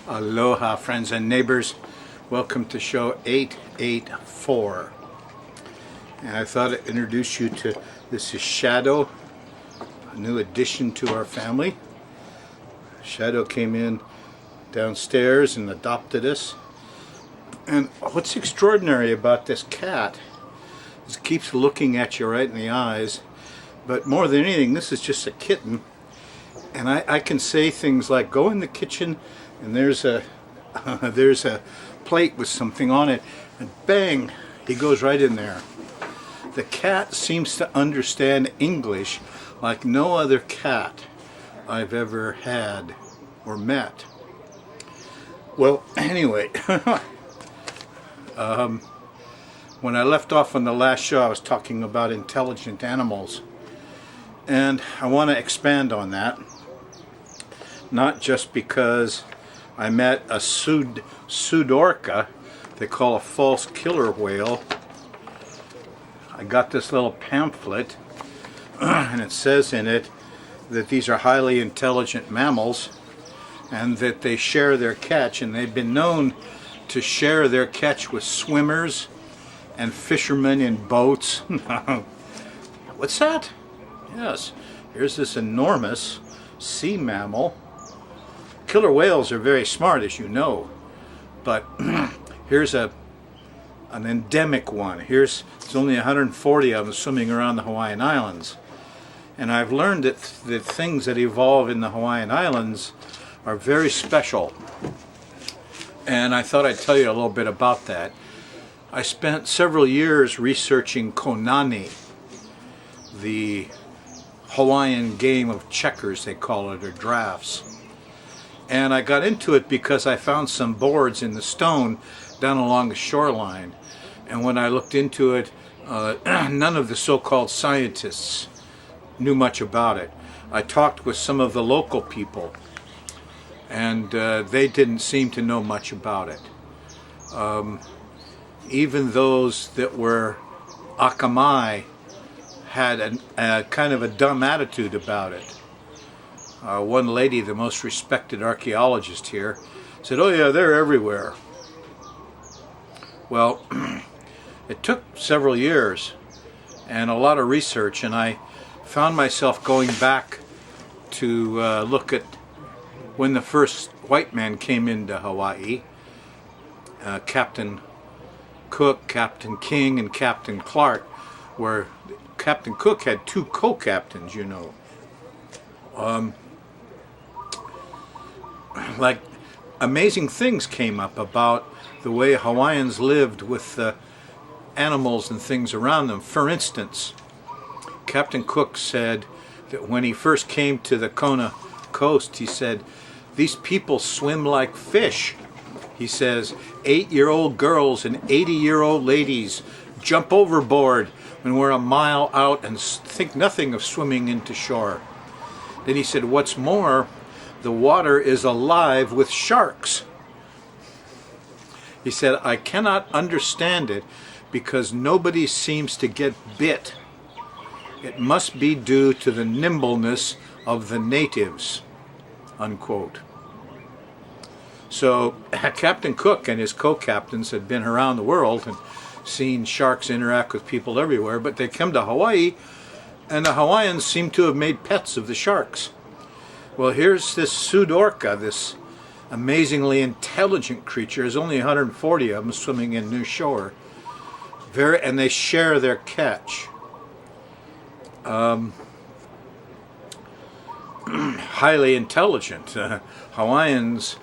Aloha, friends and neighbors. Welcome to show 884. And I thought I'd introduce you to, this is Shadow, a new addition to our family. Shadow came in downstairs and adopted us. And what's extraordinary about this cat is it keeps looking at you right in the eyes. But more than anything, this is just a kitten. And I can say things like, go in the kitchen and there's a plate with something on it, and bang, he goes right in there. The cat seems to understand English like no other cat I've ever had or met. Well, anyway, when I left off on the last show, I was talking about intelligent animals, and I want to expand on that. Not just because I met a Sudorca, they call a false killer whale. I got this little pamphlet, and it says in it that these are highly intelligent mammals, and that they share their catch, and they've been known to share their catch with swimmers and fishermen in boats. What's that? Yes, here's this enormous sea mammal. Killer whales are very smart, as you know, but here's an endemic one. There's only 140 of them swimming around the Hawaiian Islands. And I've learned that the things that evolve in the Hawaiian Islands are very special. And I thought I'd tell you a little bit about that. I spent several years researching konani, the Hawaiian game of checkers, they call it, or drafts. And I got into it because I found some boards in the stone down along the shoreline. And when I looked into it, none of the so-called scientists knew much about it. I talked with some of the local people, and they didn't seem to know much about it. Even those that were akamai had a kind of a dumb attitude about it. One lady, the most respected archaeologist here, said, "Oh yeah, they're everywhere." Well, it took several years and a lot of research, and I found myself going back to look at when the first white man came into Hawaii. Captain Cook, Captain King, and Captain Clark, where Captain Cook had two co-captains, you know. Like, amazing things came up about the way Hawaiians lived with the animals and things around them. For instance, Captain Cook said that when he first came to the Kona coast, he said, "These people swim like fish." He says, 8-year-old girls and 80-year-old ladies jump overboard when we're a mile out and think nothing of swimming into shore. Then he said, what's more, the water is alive with sharks. He said, I cannot understand it because nobody seems to get bit. It must be due to the nimbleness of the natives, unquote. So Captain Cook and his co-captains had been around the world and seen sharks interact with people everywhere, but they come to Hawaii and the Hawaiians seem to have made pets of the sharks. Well, here's this Sudorca, this amazingly intelligent creature. There's only 140 of them swimming in new shore. And they share their catch. Highly intelligent. Hawaiians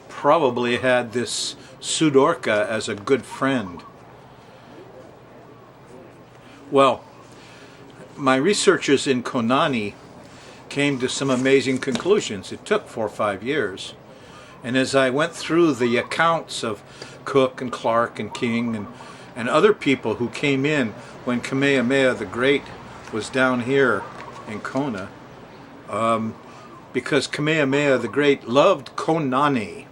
probably had this Sudorca as a good friend. Well, my researchers in Konani came to some amazing conclusions. It took 4 or 5 years. And as I went through the accounts of Cook and Clark and King and other people who came in when Kamehameha the Great was down here in Kona, because Kamehameha the Great loved konani.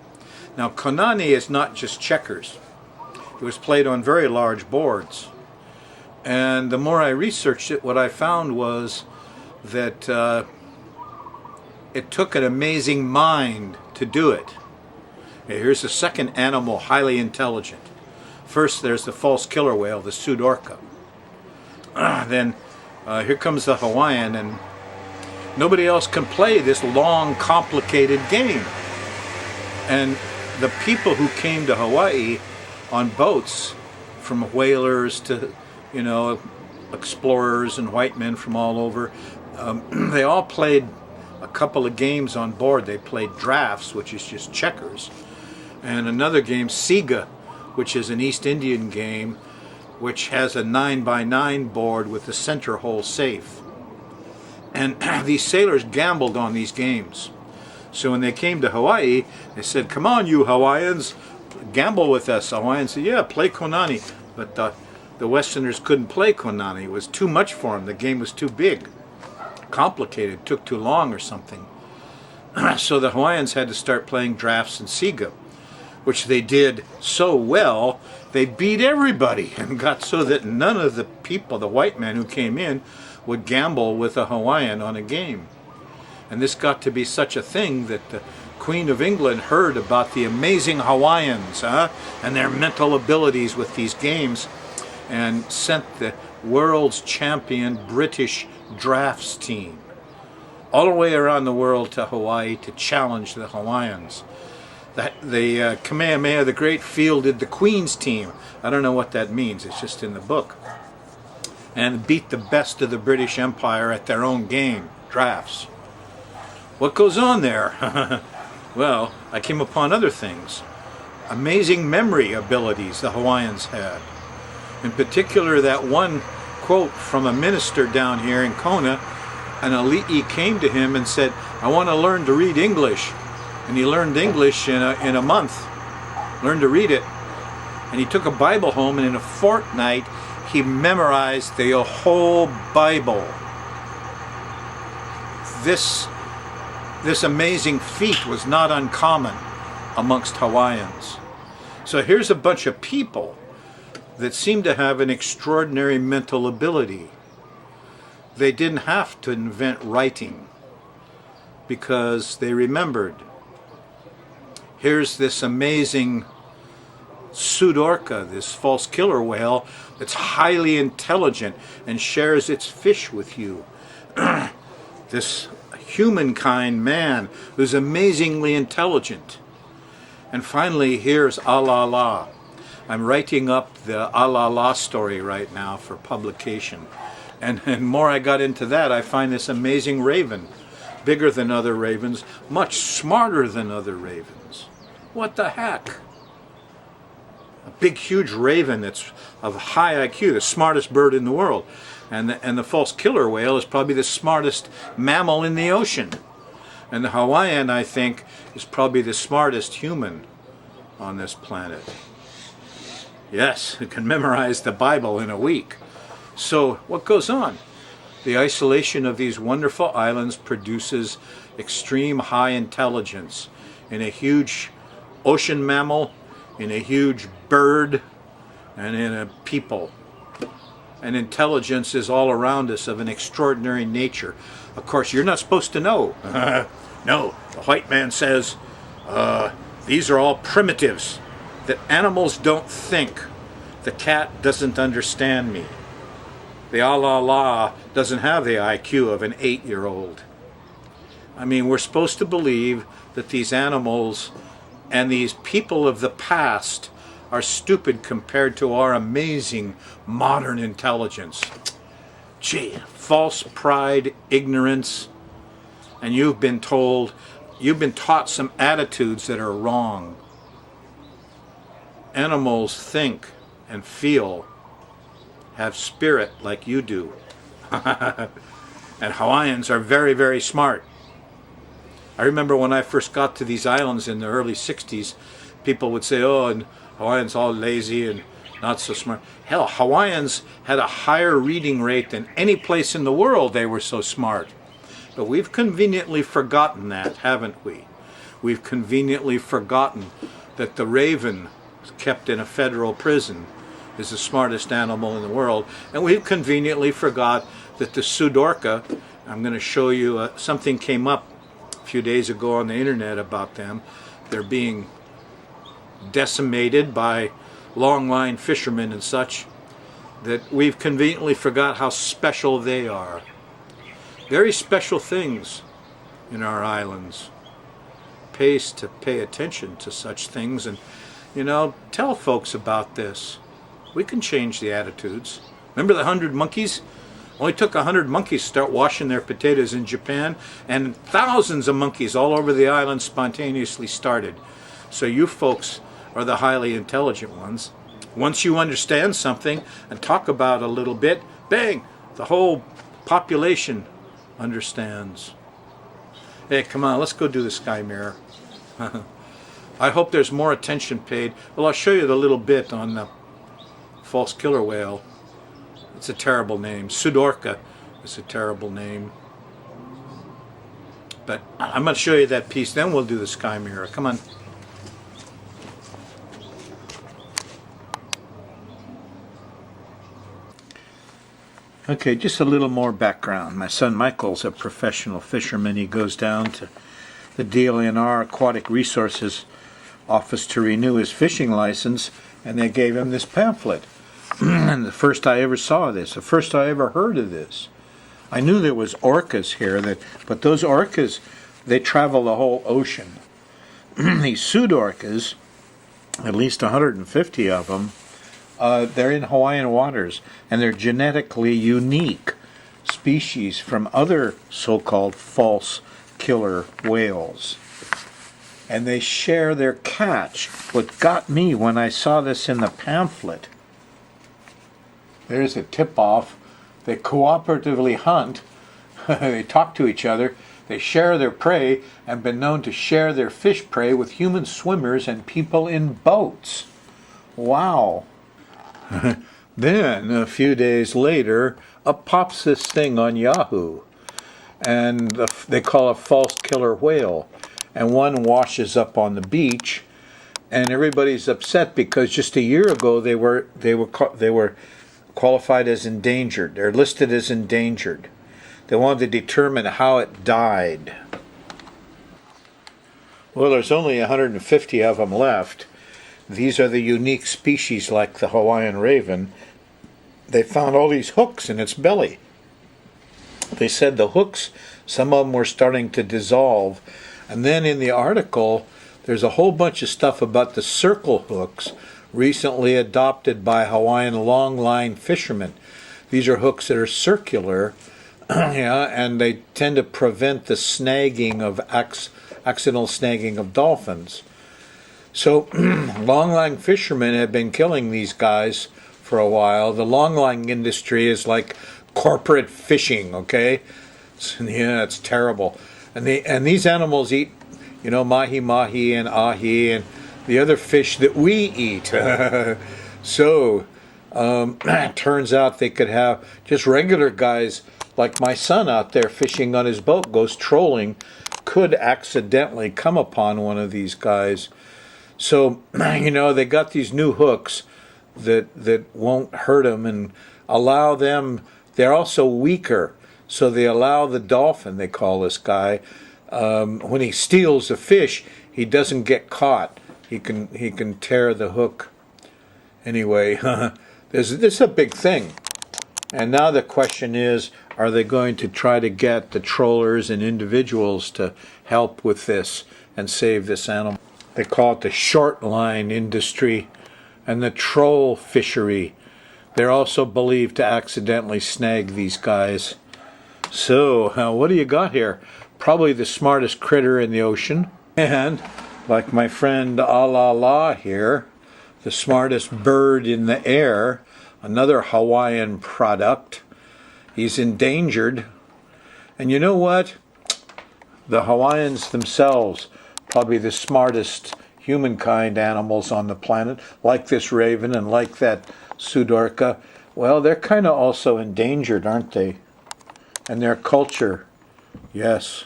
Now, konani is not just checkers. It was played on very large boards. And the more I researched it, what I found was that it took an amazing mind to do it. Okay, here's the second animal, highly intelligent. First, there's the false killer whale, the Sudorka. Then here comes the Hawaiian, and nobody else can play this long, complicated game. And the people who came to Hawaii on boats, from whalers to, explorers and white men from all over, they all played a couple of games on board. They played drafts, which is just checkers, and another game, Siga, which is an East Indian game, which has a 9x9 board with the center hole safe. And these sailors gambled on these games. So when they came to Hawaii, they said, "Come on, you Hawaiians, gamble with us." Hawaiians said, "Yeah, play Konani." But the Westerners couldn't play Konani. It was too much for them. The game was too big, complicated, took too long or something. So the Hawaiians had to start playing drafts and Siga, which they did so well, they beat everybody and got so that none of the people, the white men who came in, would gamble with a Hawaiian on a game. And this got to be such a thing that the Queen of England heard about the amazing Hawaiians and their mental abilities with these games, and sent the world's champion British drafts team all the way around the world to Hawaii to challenge the Hawaiians. The Kamehameha the Great fielded the Queen's team. I don't know what that means, it's just in the book. And beat the best of the British Empire at their own game, drafts. What goes on there? Well, I came upon other things. Amazing memory abilities the Hawaiians had. In particular, that one quote from a minister down here in Kona, an ali'i came to him and said, "I want to learn to read English." And he learned English in a month, learned to read it. And he took a Bible home, and in a fortnight, he memorized the whole Bible. This amazing feat was not uncommon amongst Hawaiians. So here's a bunch of people that seem to have an extraordinary mental ability. They didn't have to invent writing because they remembered. Here's this amazing Sudorka, this false killer whale that's highly intelligent and shares its fish with you. This humankind man who's amazingly intelligent. And finally, here's Alala. I'm writing up the Alala story right now for publication. And the more I got into that, I find this amazing raven, bigger than other ravens, much smarter than other ravens. What the heck? A big, huge raven that's of high IQ, the smartest bird in the world. And the false killer whale is probably the smartest mammal in the ocean. And the Hawaiian, I think, is probably the smartest human on this planet. Yes, who can memorize the Bible in a week. So what goes on? The isolation of these wonderful islands produces extreme high intelligence in a huge ocean mammal, in a huge bird, and in a people. And intelligence is all around us of an extraordinary nature. Of course, you're not supposed to know. No, the white man says, these are all primitives, that animals don't think. The cat doesn't understand me. The Alala doesn't have the IQ of an 8-year-old. I mean, we're supposed to believe that these animals and these people of the past are stupid compared to our amazing modern intelligence. Gee, false pride, ignorance, and you've been taught some attitudes that are wrong. Animals think and feel, have spirit like you do. And Hawaiians are very, very smart. I remember when I first got to these islands in the early 60s, people would say, "Oh, and Hawaiians all lazy and not so smart." Hell, Hawaiians had a higher reading rate than any place in the world. They were so smart. But we've conveniently forgotten that, haven't we? We've conveniently forgotten that the raven kept in a federal prison is the smartest animal in the world. And we've conveniently forgot that the Sudorka, I'm going to show you, something came up a few days ago on the internet about them. They're being decimated by longline fishermen and such, that we've conveniently forgot how special they are. Very special things in our islands. Pays to pay attention to such things and, tell folks about this. We can change the attitudes. Remember the 100 monkeys? Only took 100 monkeys to start washing their potatoes in Japan, and thousands of monkeys all over the island spontaneously started. So you folks are the highly intelligent ones. Once you understand something and talk about it a little bit, bang, the whole population understands. Hey, come on, let's go do the sky mirror. I hope there's more attention paid. Well, I'll show you the little bit on the false killer whale. It's a terrible name. Sudorka is a terrible name. But I'm going to show you that piece, then we'll do the sky mirror. Come on. Okay, just a little more background. My son Michael's a professional fisherman. He goes down to the DLNR Aquatic Resources Office to renew his fishing license, and they gave him this pamphlet. And the first I ever saw this, the first I ever heard of this. I knew there was orcas here, but those orcas, they travel the whole ocean. These pseudorcas, at least 150 of them, they're in Hawaiian waters, and they're genetically unique species from other so-called false killer whales. And they share their catch. What got me when I saw this in the pamphlet, there's a tip-off. They cooperatively hunt. They talk to each other. They share their prey and been known to share their fish prey with human swimmers and people in boats. Wow. Then, a few days later, up pops this thing on Yahoo. And they call it a false killer whale. And one washes up on the beach. And everybody's upset because just a year ago they were qualified as endangered. They're listed as endangered. They wanted to determine how it died. Well, there's only 150 of them left. These are the unique species like the Hawaiian raven. They found all these hooks in its belly. They said the hooks, some of them were starting to dissolve. And then in the article, there's a whole bunch of stuff about the circle hooks recently adopted by Hawaiian longline fishermen. These are hooks that are circular, and they tend to prevent the snagging of accidental snagging of dolphins. So longline fishermen have been killing these guys for a while. The longline industry is like corporate fishing, okay? It's terrible. And these animals eat, mahi-mahi and ahi and the other fish that we eat. So, it turns out they could have just regular guys like my son out there fishing on his boat, goes trolling, could accidentally come upon one of these guys. So, they got these new hooks that won't hurt them and allow them, they're also weaker, so they allow the dolphin, they call this guy, when he steals a fish, he doesn't get caught. He can tear the hook. Anyway, this is a big thing. And now the question is, are they going to try to get the trollers and individuals to help with this and save this animal? They call it the short line industry and the troll fishery. They're also believed to accidentally snag these guys. So, what do you got here? Probably the smartest critter in the ocean. And, like my friend Alala here, the smartest bird in the air, another Hawaiian product. He's endangered. And you know what? The Hawaiians themselves, probably the smartest humankind animals on the planet, like this raven and like that Sudorka. Well, they're kind of also endangered, aren't they? And their culture, yes.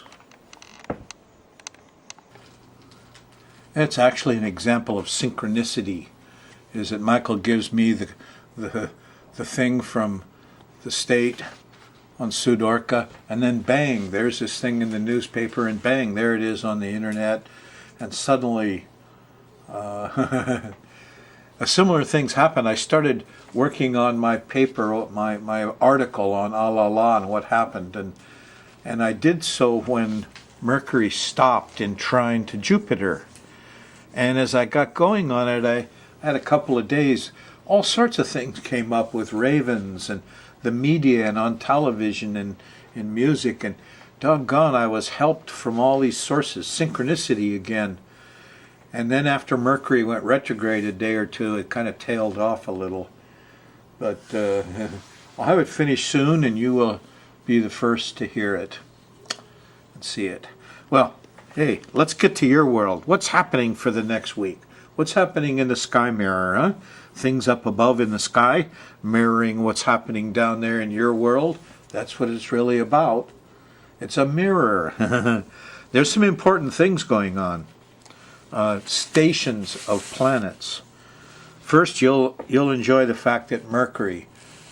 It's actually an example of synchronicity, is that Michael gives me the thing from the state on Sudorka, and then bang, there's this thing in the newspaper, and bang, there it is on the internet, and suddenly Similar things happen. I started working on my paper, my article on Olelo and what happened, and I did so when Mercury stopped in trine to Jupiter. And as I got going on it, I had a couple of days, all sorts of things came up with ravens and the media and on television and in music, and doggone, I was helped from all these sources. Synchronicity again. And then after Mercury went retrograde a day or two, it kind of tailed off a little. But I'll have it finished soon, and you will be the first to hear it and see it. Well, hey, let's get to your world. What's happening for the next week? What's happening in the sky mirror, huh? Things up above in the sky, mirroring what's happening down there in your world. That's what it's really about. It's a mirror. There's some important things going on. Stations of planets. First, you'll enjoy the fact that Mercury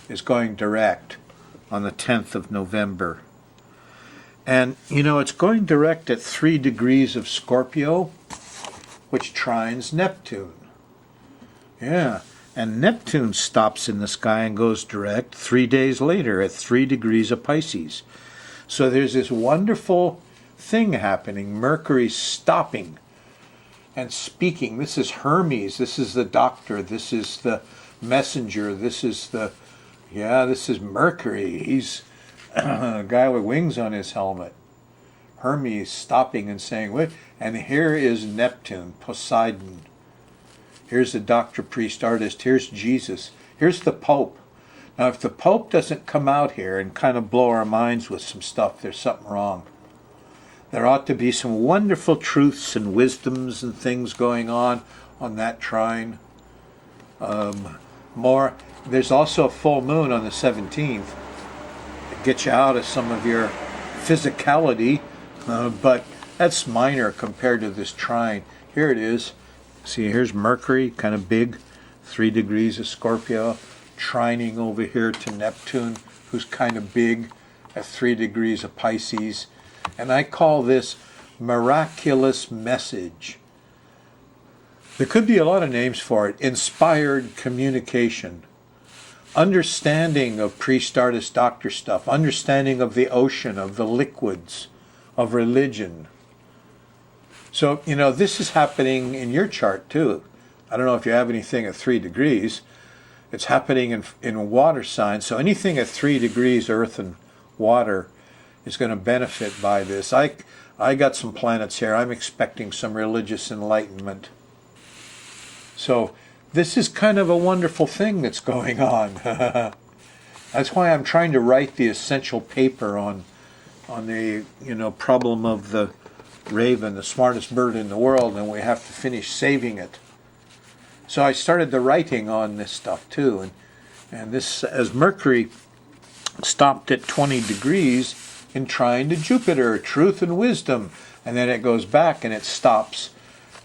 is going direct on the 10th of November. And, it's going direct at 3 degrees of Scorpio, which trines Neptune. Yeah, and Neptune stops in the sky and goes direct 3 days later at 3 degrees of Pisces. So there's this wonderful thing happening. Mercury stopping and speaking. This is Hermes. This is the doctor. This is the messenger. This is Mercury. He's a guy with wings on his helmet. Hermes stopping and saying, "What?" And here is Neptune, Poseidon. Here's the doctor, priest, artist. Here's Jesus. Here's the Pope. Now, if the Pope doesn't come out here and kind of blow our minds with some stuff, there's something wrong. There ought to be some wonderful truths and wisdoms and things going on that trine. There's also a full moon on the 17th. It gets you out of some of your physicality, but that's minor compared to this trine. Here it is. See, here's Mercury, kind of big, 3 degrees of Scorpio, trining over here to Neptune, who's kind of big at 3 degrees of Pisces. And I call this miraculous message. There could be a lot of names for it. Inspired communication. Understanding of priest, artist, doctor stuff. Understanding of the ocean, of the liquids, of religion. So, this is happening in your chart too. I don't know if you have anything at 3 degrees. It's happening in water signs. So anything at 3 degrees, earth and water, is going to benefit by this. I got some planets here. I'm expecting some religious enlightenment. So this is kind of a wonderful thing that's going on. That's why I'm trying to write the essential paper on the problem of the raven, the smartest bird in the world, and we have to finish saving it. So I started the writing on this stuff too, and this, as Mercury stopped at 20 degrees in trine to Jupiter, truth and wisdom, and then it goes back and it stops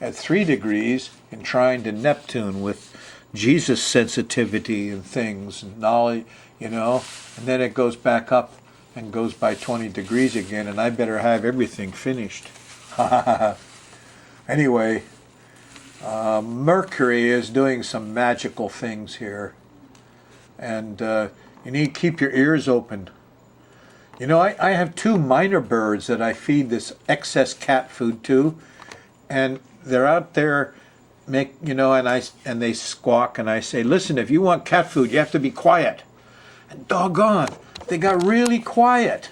at 3 degrees in trine to Neptune with Jesus sensitivity and things and knowledge, and then it goes back up and goes by 20 degrees again, and I better have everything finished. Anyway, Mercury is doing some magical things here, and you need to keep your ears open. I have 2 minor birds that I feed this excess cat food to, and they're out there and they squawk, and I say, "Listen, if you want cat food, you have to be quiet." And doggone, they got really quiet.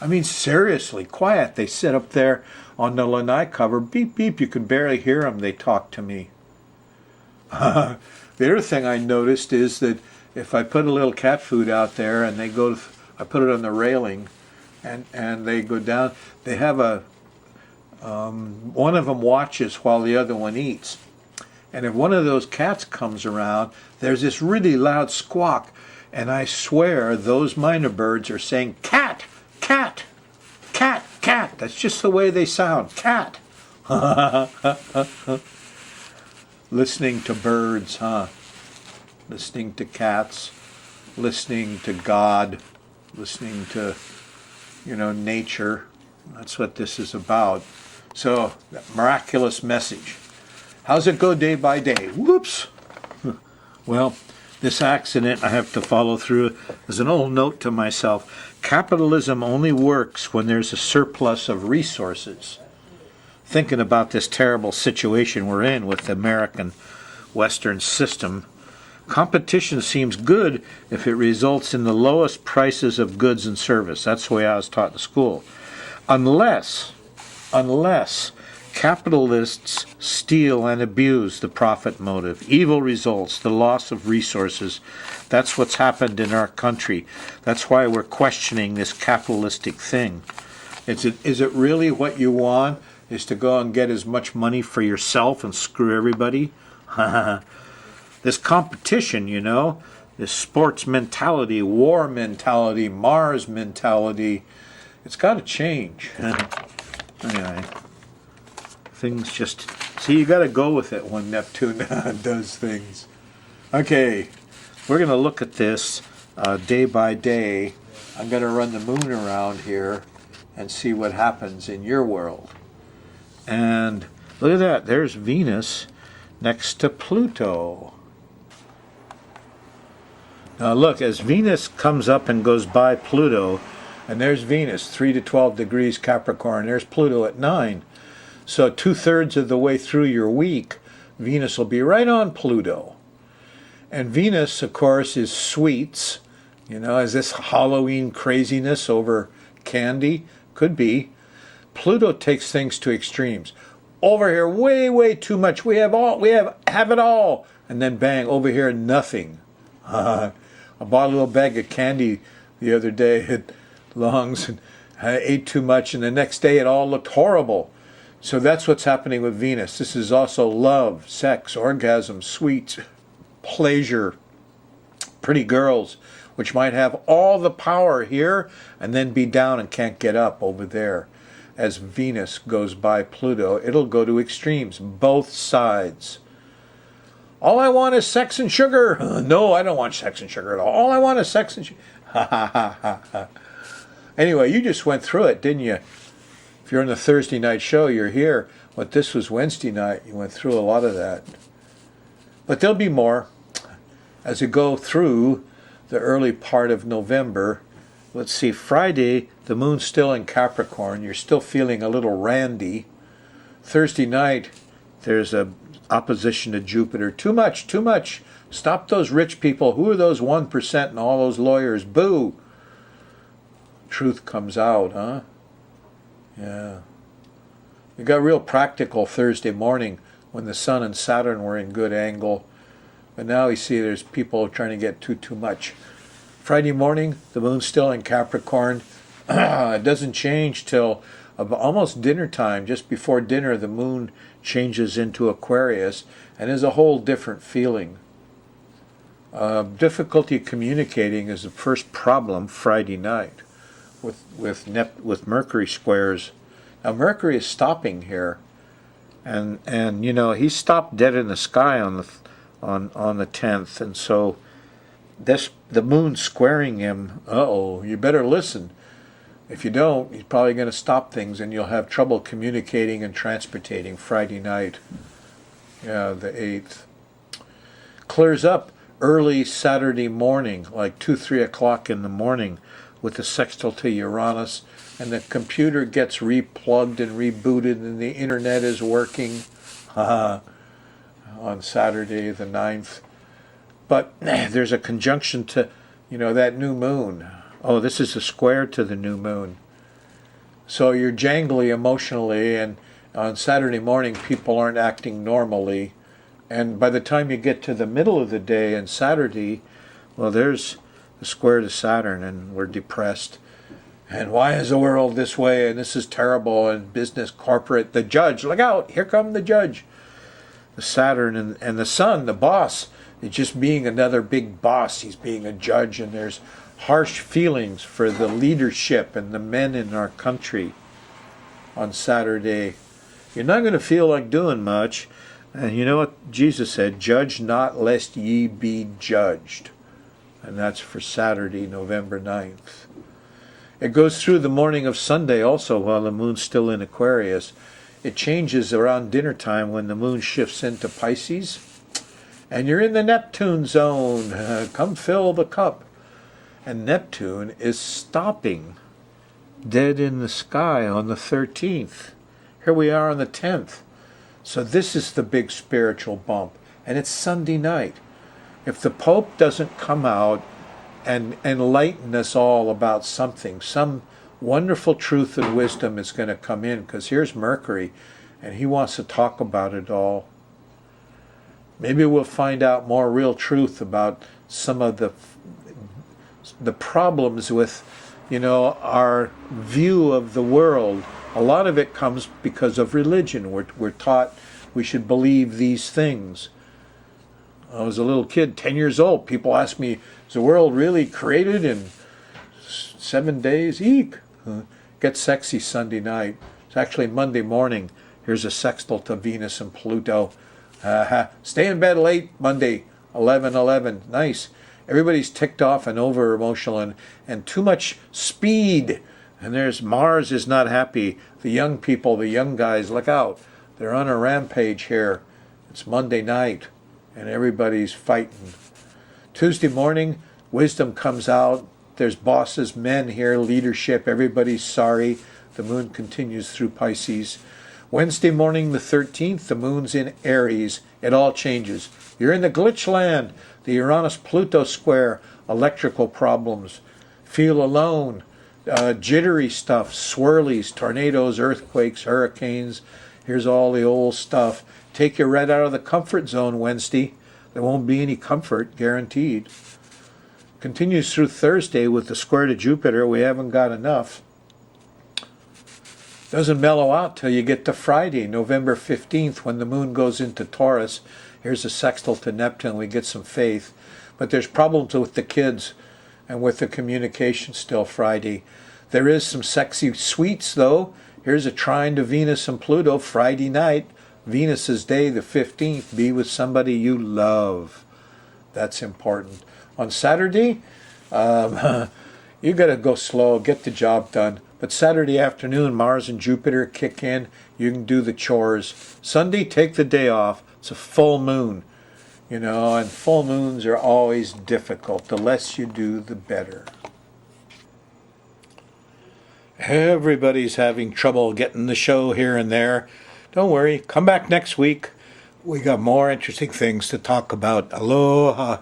I mean, seriously quiet. They sit up there on the lanai cover, beep, beep, you can barely hear them. They talk to me. The other thing I noticed is that if I put a little cat food out there and I put it on the railing and they go down, they have one of them watches while the other one eats. And if one of those cats comes around, there's this really loud squawk, and I swear those minor birds are saying, "Cat, cat, cat, cat." That's just the way they sound. Cat. Listening to birds, huh? Listening to cats, listening to God, listening to, nature. That's what this is about. So, that miraculous message. How's it go day by day? Whoops. Well, this accident I have to follow through as an old note to myself. Capitalism only works when there's a surplus of resources. Thinking about this terrible situation we're in with the American Western system, competition seems good if it results in the lowest prices of goods and service. That's the way I was taught in school. Unless capitalists steal and abuse the profit motive. Evil results, the loss of resources. That's what's happened in our country. That's why we're questioning this capitalistic thing. Is it really what you want, is to go and get as much money for yourself and screw everybody? This competition, this sports mentality, war mentality, Mars mentality, it's got to change. Anyway. Things just, see, you got to go with it when Neptune does things. Okay, we're going to look at this day by day. I'm going to run the moon around here and see what happens in your world. And look at that, there's Venus next to Pluto. Now look, as Venus comes up and goes by Pluto, and there's Venus, 3 to 12 degrees Capricorn, there's Pluto at 9. So 2/3 of the way through your week, Venus will be right on Pluto. And Venus, of course, is sweets. Is this Halloween craziness over candy? Could be. Pluto takes things to extremes. Over here, way, way too much. We have it all. And then bang, over here, nothing. I bought a little bag of candy the other day at Long's, and I ate too much, and the next day it all looked horrible. So that's what's happening with Venus. This is also love, sex, orgasm, sweets, pleasure, pretty girls, which might have all the power here and then be down and can't get up over there. As Venus goes by Pluto, it'll go to extremes, both sides. All I want is sex and sugar. No, I don't want sex and sugar at all. All I want is sex and sugar. Ha ha ha ha ha. Anyway, you just went through it, didn't you? If you're on the Thursday night show, you're here. But this was Wednesday night. You went through a lot of that. But there'll be more as you go through the early part of November. Let's see, Friday, the moon's still in Capricorn. You're still feeling a little randy. Thursday night, there's a opposition to Jupiter. Too much, too much. Stop those rich people. Who are those 1% and all those lawyers? Boo! Truth comes out, huh? Yeah. It got real practical Thursday morning when the Sun and Saturn were in good angle. But now you see there's people trying to get too much. Friday morning, the moon's still in Capricorn. It doesn't change till almost dinner time. Just before dinner, the moon changes into Aquarius and is a whole different feeling. Difficulty communicating is the first problem Friday night with Mercury squares. Now Mercury is stopping here, and he stopped dead in the sky on the 10th, and so the moon squaring him. You better listen. If you don't, he's probably going to stop things, and you'll have trouble communicating and transportating Friday night. Yeah, the 8th. Clears up early Saturday morning, like 2-3 o'clock in the morning, with the sextile to Uranus, and the computer gets replugged and rebooted, and the internet is working on Saturday the 9th. But there's a conjunction to, that new moon. Oh, this is a square to the new moon. So you're jangly emotionally, and on Saturday morning people aren't acting normally. And by the time you get to the middle of the day and Saturday, well, there's the square to Saturn, and we're depressed. And why is the world this way? And this is terrible. And business, corporate, the judge, look out, here come the judge. The Saturn and the Sun, the boss, is just being another big boss. He's being a judge, and there's harsh feelings for the leadership and the men in our country on Saturday. You're not going to feel like doing much. And you know what Jesus said? Judge not, lest ye be judged. And that's for Saturday, November 9th. It goes through the morning of Sunday also while the moon's still in Aquarius. it changes around dinner time when the moon shifts into Pisces. And you're in the Neptune zone. Come fill the cup. And Neptune is stopping dead in the sky on the 13th. Here we are on the 10th. So this is the big spiritual bump. And it's Sunday night. If the Pope doesn't come out and enlighten us all about something, some wonderful truth and wisdom is going to come in, because here's Mercury, and he wants to talk about it all. Maybe we'll find out more real truth about some of the problems with, our view of the world. A lot of it comes because of religion. We're taught we should believe these things. I was a little kid, 10 years old. People asked me, is the world really created in 7 days? Eek! Get sexy Sunday night. It's actually Monday morning. Here's a sextile to Venus and Pluto. Stay in bed late Monday, 11:11. Nice. Everybody's ticked off and over emotional and too much speed. And there's Mars is not happy. The young people, the young guys, look out. They're on a rampage here. It's Monday night and everybody's fighting. Tuesday morning, wisdom comes out. There's bosses, men here, leadership. Everybody's sorry. The moon continues through Pisces. Wednesday morning, the 13th, the moon's in Aries. It all changes. You're in the glitch land, the Uranus-Pluto square, electrical problems. Feel alone, jittery stuff, swirlies, tornadoes, earthquakes, hurricanes. Here's all the old stuff. Take you right out of the comfort zone Wednesday. There won't be any comfort, guaranteed. Continues through Thursday with the square to Jupiter. We haven't got enough. Doesn't mellow out till you get to Friday, November 15th, when the moon goes into Taurus. Here's a sextile to Neptune. We get some faith. But there's problems with the kids and with the communication still Friday. There is some sexy sweets, though. Here's a trine to Venus and Pluto Friday night. Venus's day, the 15th. Be with somebody you love. That's important. On Saturday, you got to go slow, get the job done. But Saturday afternoon, Mars and Jupiter kick in. You can do the chores. Sunday, take the day off. It's a full moon, and full moons are always difficult. The less you do, the better. Everybody's having trouble getting the show here and there. Don't worry. Come back next week. We got more interesting things to talk about. Aloha.